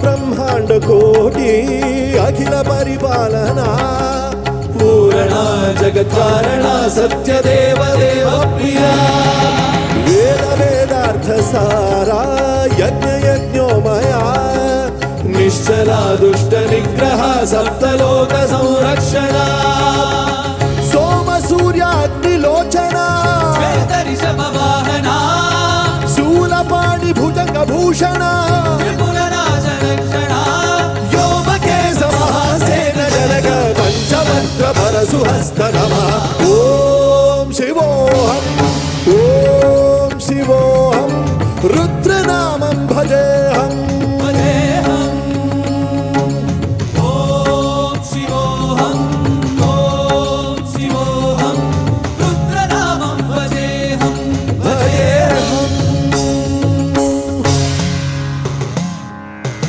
ब्रह्मांड कोटि अखिल परिपालना पूरणा जगत्कारणा सत्यदेव देव प्रिया वेद वेदार्थ सारा यज्ञ यज्ञोमया निश्चला दुष्ट निग्रह सप्तलोक संरक्षणा सोम सूर्याग्निलोचना ऋषभवाहना शूलपाणि भुजंग भूषणा त्रिपुरनाशरक्षणा योमकेश महासेन जनक पंचमंत्र परशुहस्त नमः